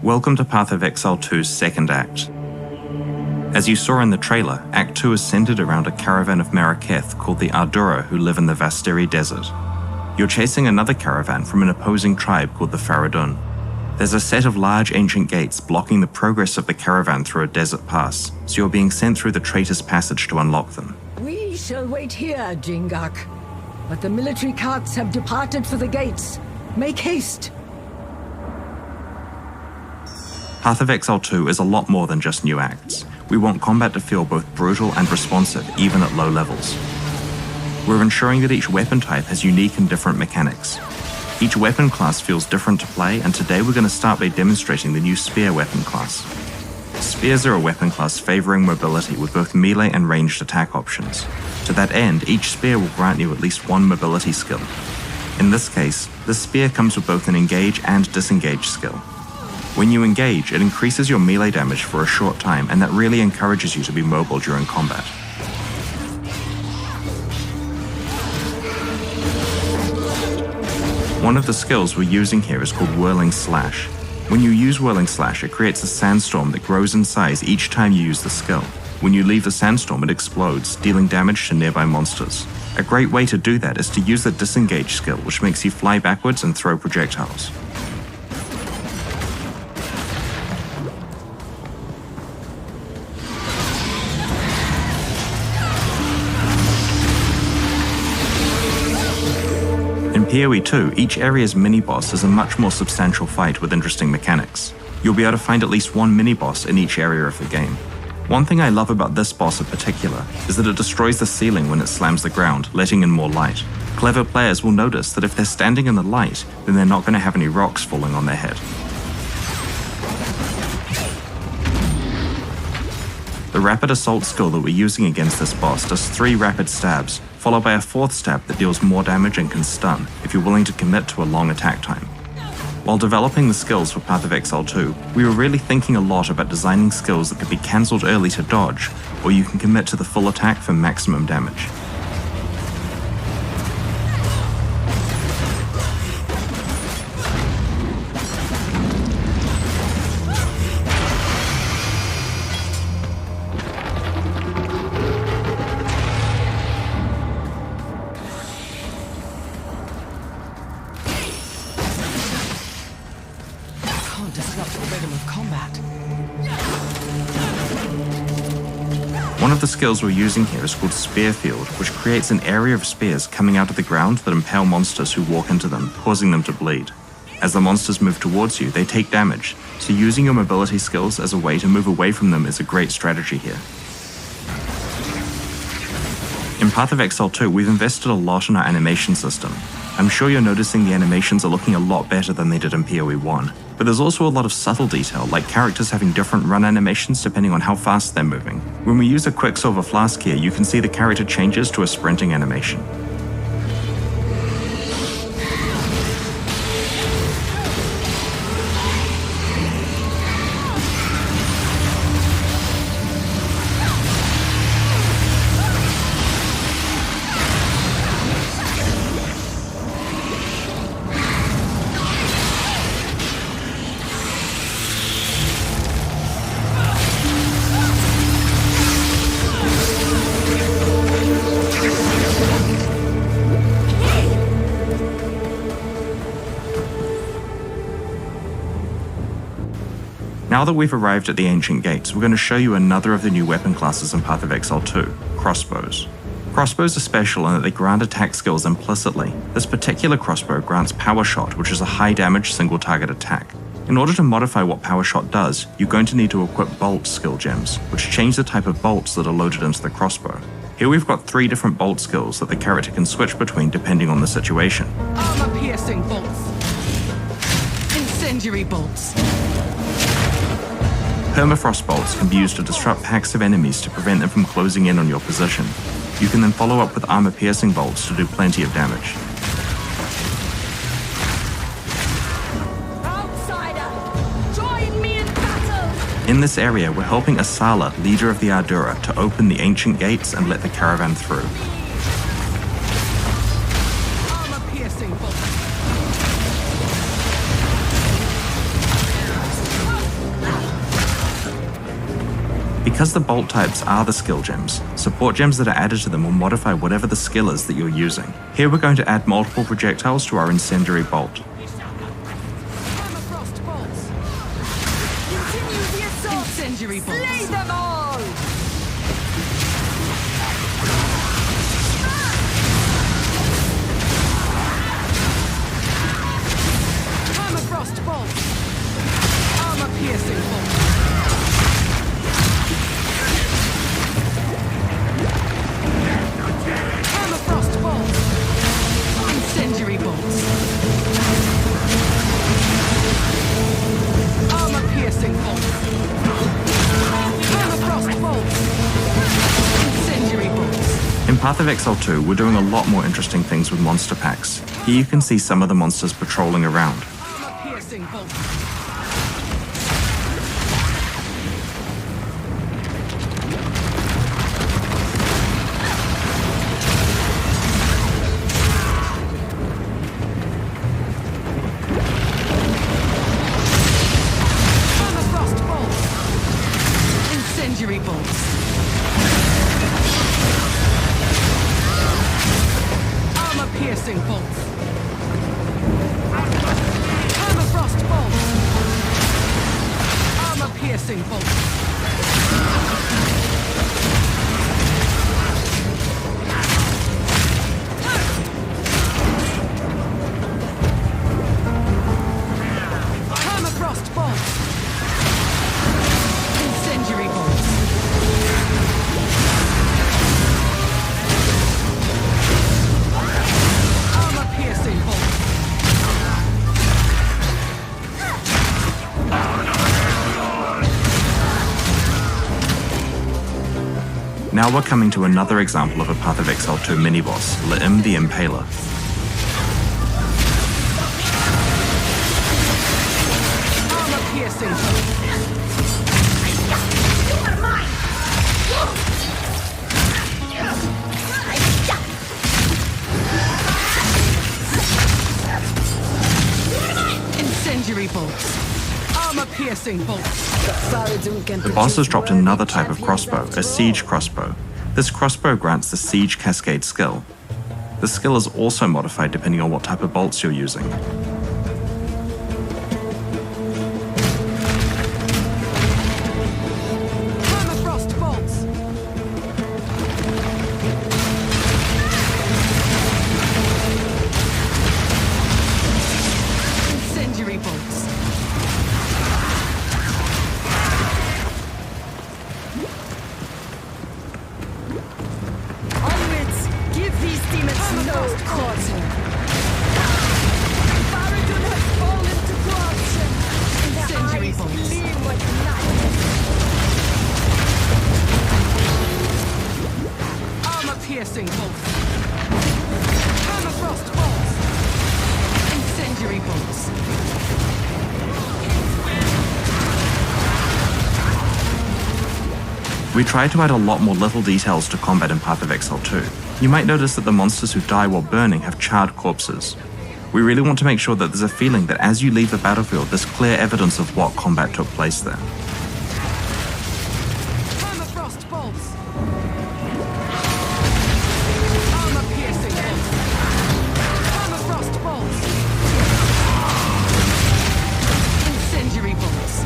Welcome to Path of Exile 2's second act. As you saw in the trailer, Act 2 is centered around a caravan of Maraketh called the Ardura who live in the Vastiri Desert. You're chasing another caravan from an opposing tribe called the Faradun. There's a set of large ancient gates blocking the progress of the caravan through a desert pass, so you're being sent through the Traitor's Passage to unlock them. We shall wait here, Jingak. But the military carts have departed for the gates. Make haste! Path of Exile 2 is a lot more than just new acts. We want combat to feel both brutal and responsive, even at low levels. We're ensuring that each weapon type has unique and different mechanics. Each weapon class feels different to play, and today we're going to start by demonstrating the new Spear weapon class. Spears are a weapon class favoring mobility with both melee and ranged attack options. To that end, each spear will grant you at least one mobility skill. In this case, the spear comes with both an engage and disengage skill. When you engage, it increases your melee damage for a short time, and that really encourages you to be mobile during combat. One of the skills we're using here is called Whirling Slash. When you use Whirling Slash, it creates a sandstorm that grows in size each time you use the skill. When you leave the sandstorm, it explodes, dealing damage to nearby monsters. A great way to do that is to use the Disengage skill, which makes you fly backwards and throw projectiles. In PoE 2, each area's mini-boss is a much more substantial fight with interesting mechanics. You'll be able to find at least one mini-boss in each area of the game. One thing I love about this boss in particular is that it destroys the ceiling when it slams the ground, letting in more light. Clever players will notice that if they're standing in the light, then they're not going to have any rocks falling on their head. The Rapid Assault skill that we're using against this boss does 3 rapid stabs, followed by a 4th stab that deals more damage and can stun, if you're willing to commit to a long attack time. While developing the skills for Path of Exile 2, we were really thinking a lot about designing skills that could be cancelled early to dodge, or you can commit to the full attack for maximum damage. One of the skills we're using here is called Spear Field, which creates an area of spears coming out of the ground that impale monsters who walk into them, causing them to bleed. As the monsters move towards you, they take damage, so using your mobility skills as a way to move away from them is a great strategy here. In Path of Exile 2, we've invested a lot in our animation system. I'm sure you're noticing the animations are looking a lot better than they did in PoE 1, but there's also a lot of subtle detail, like characters having different run animations depending on how fast they're moving. When we use a Quicksilver Flask here, you can see the character changes to a sprinting animation. Now that we've arrived at the Ancient Gates, we're going to show you another of the new weapon classes in Path of Exile 2, Crossbows. Crossbows are special in that they grant attack skills implicitly. This particular crossbow grants Power Shot, which is a high damage single target attack. In order to modify what Power Shot does, you're going to need to equip Bolt skill gems, which change the type of bolts that are loaded into the crossbow. Here we've got 3 different bolt skills that the character can switch between depending on the situation. Armor-piercing bolts. Incendiary bolts. Permafrost bolts can be used to disrupt packs of enemies to prevent them from closing in on your position. You can then follow up with armor-piercing bolts to do plenty of damage. Outsider, join me in battle! In this area, we're helping Asala, leader of the Ardura, to open the ancient gates and let the caravan through. Armor-piercing bolts. Because the bolt types are the skill gems, support gems that are added to them will modify whatever the skill is that you're using. Here we're going to add multiple projectiles to our incendiary bolt. Permafrost bolts. Continue the assault! Incendiary bolts. Slay them all! Permafrost bolts. Armor-piercing bolts. Permafrost bolts. Incendiary bolts. Armor-piercing bolts. Permafrost bolts. Incendiary bolts. In Path of Exile 2, we're doing a lot more interesting things with monster packs. Here you can see some of the monsters patrolling around. Armor-piercing bolts. Permafrost bolts. Incendiary bolts. Armor-piercing bolts. Permafrost bolts. Armor-piercing bolts. Permafrost bolts. Incendiary bolts. Armor-piercing bolts. Now we're coming to another example of a Path of Exile 2 mini-boss, Laim the Impaler. Armor-piercing bolts. Incendiary bolts. Armor-piercing bolts. The boss has dropped another type of crossbow, a siege crossbow. This crossbow grants the siege cascade skill. The skill is also modified depending on what type of bolts you're using. Permafrost bolts. Incendiary bolts. Onwards! Give these demons no quarter! Faradun has fallen to corruption, and their Incendiary eyes bolts. gleam with light. Armor-piercing bolts. Permafrost bolts. Incendiary bolts. We tried to add a lot more little details to combat in Path of Exile 2. You might notice that the monsters who die while burning have charred corpses. We really want to make sure that there's a feeling that as you leave the battlefield, there's clear evidence of what combat took place there. Permafrost bolts. Armor-piercing bolts. Permafrost bolts. Incendiary bolts.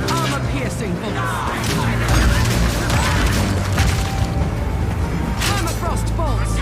Armor-piercing bolts. Permafrost bolts.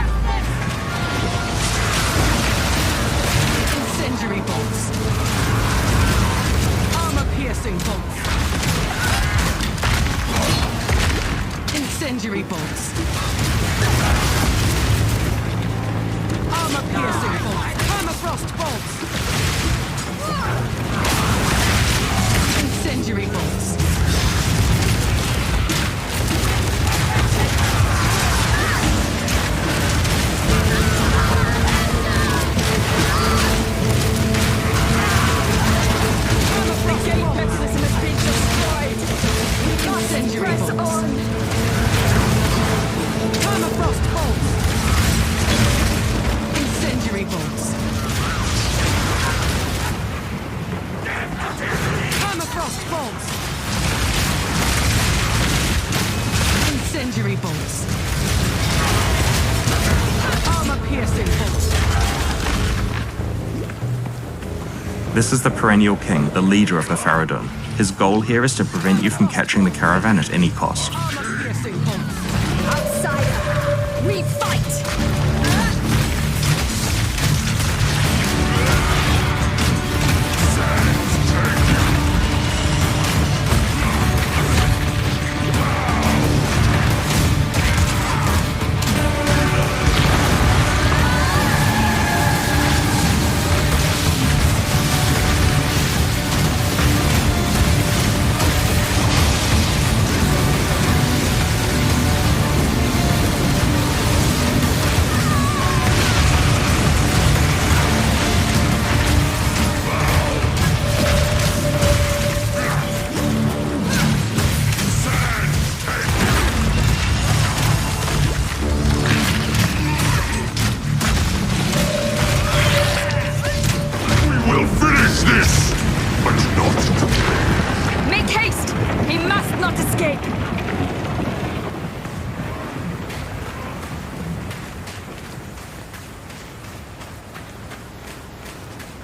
This is the perennial king, the leader of the Faradun. His goal here is to prevent you from catching the caravan at any cost. Armor-piercing bolts. Outsider, we fight!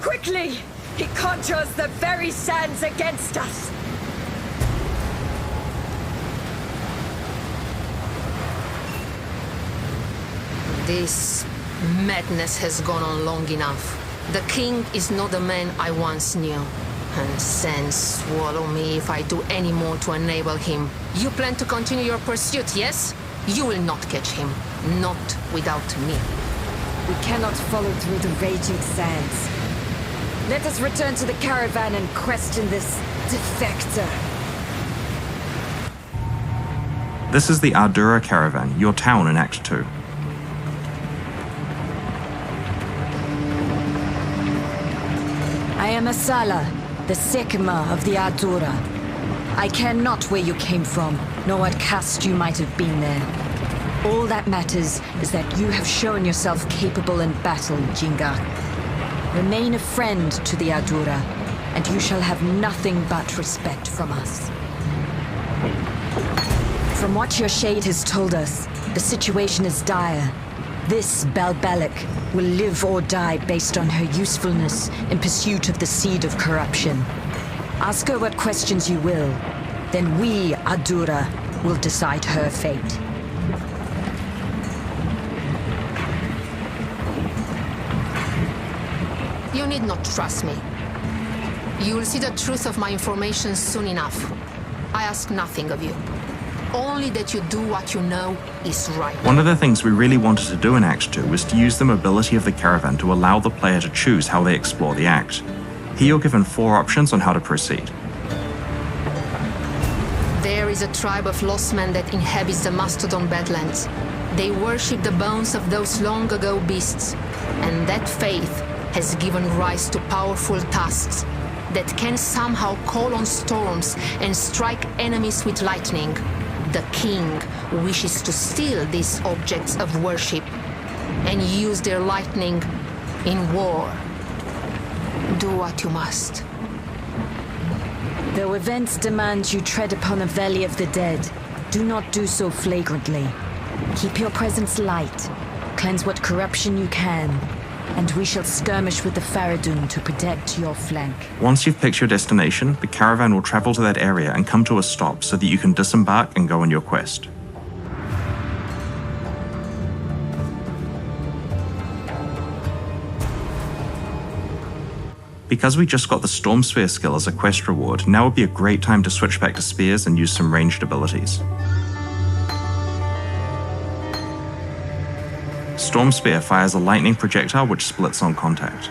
Quickly! He conjures the very sands against us! This madness has gone on long enough. The king is not the man I once knew. And sands swallow me if I do any more to enable him. You plan to continue your pursuit, yes? You will not catch him. Not without me. We cannot follow through the raging sands. Let us return to the caravan and question this defector. This is the Ardura caravan, your town in Act 2. I am Asala, the Sekima of the Ardura. I care not where you came from, nor what caste you might have been there. All that matters is that you have shown yourself capable in battle, Jingak. Remain a friend to the Ardura, and you shall have nothing but respect from us. From what your shade has told us, the situation is dire. This Balbalic will live or die based on her usefulness in pursuit of the seed of corruption. Ask her what questions you will, then we, Ardura, will decide her fate. You need not trust me. You will see the truth of my information soon enough. I ask nothing of you. Only that you do what you know is right. One of the things we really wanted to do in Act 2 was to use the mobility of the caravan to allow the player to choose how they explore the act. Here you're given 4 options on how to proceed. There is a tribe of lost men that inhabits the Mastodon Badlands. They worship the bones of those long ago beasts, and that faith has given rise to powerful tasks that can somehow call on storms and strike enemies with lightning. The king wishes to steal these objects of worship and use their lightning in war. Do what you must. Though events demand you tread upon a valley of the dead, do not do so flagrantly. Keep your presence light, cleanse what corruption you can, and we shall skirmish with the Faradun to protect your flank. Once you've picked your destination, the caravan will travel to that area and come to a stop so that you can disembark and go on your quest. Because we just got the Storm Spear skill as a quest reward, now would be a great time to switch back to spears and use some ranged abilities. Storm Spear fires a lightning projectile which splits on contact.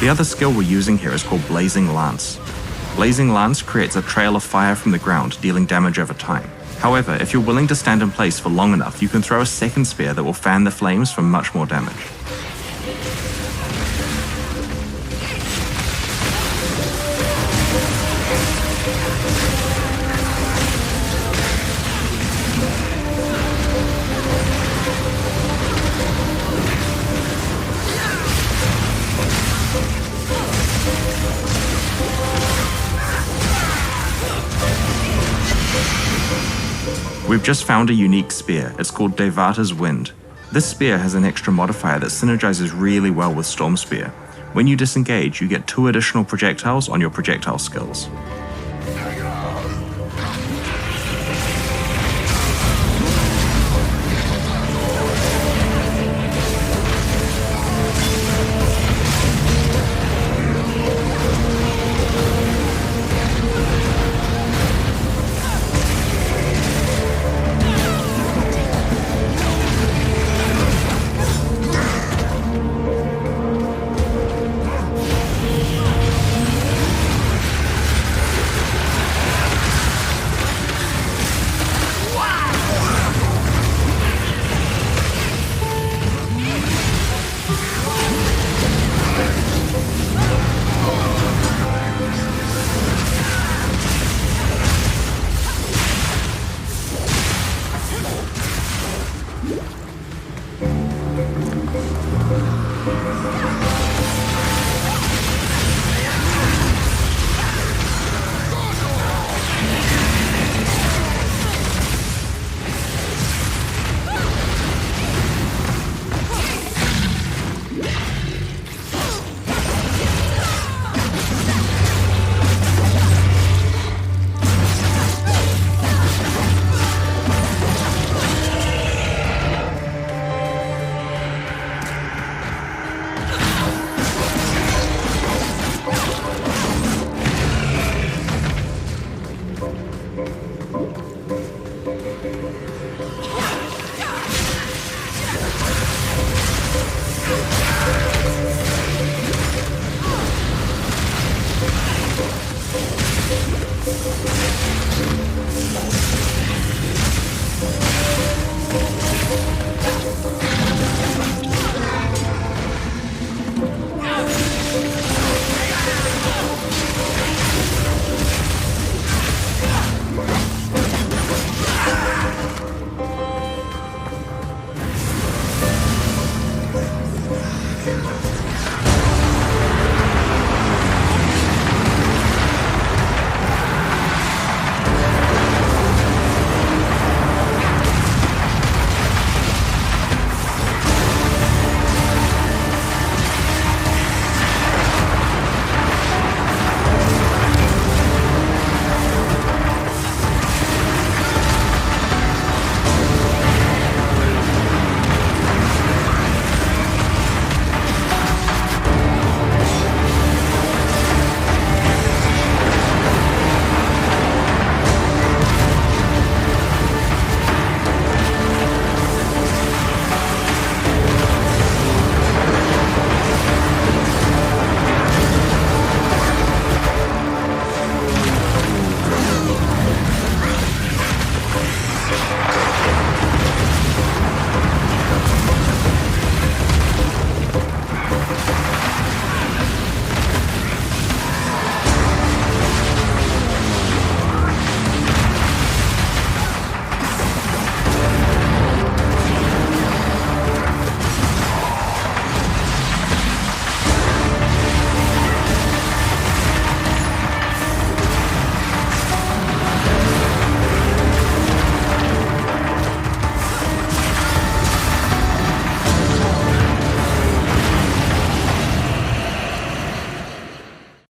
The other skill we're using here is called Blazing Lance. Blazing Lance creates a trail of fire from the ground, dealing damage over time. However, if you're willing to stand in place for long enough, you can throw a second spear that will fan the flames for much more damage. We've just found a unique spear. It's called Devata's Wind. This spear has an extra modifier that synergizes really well with Storm Spear. When you disengage, you get 2 additional projectiles on your projectile skills.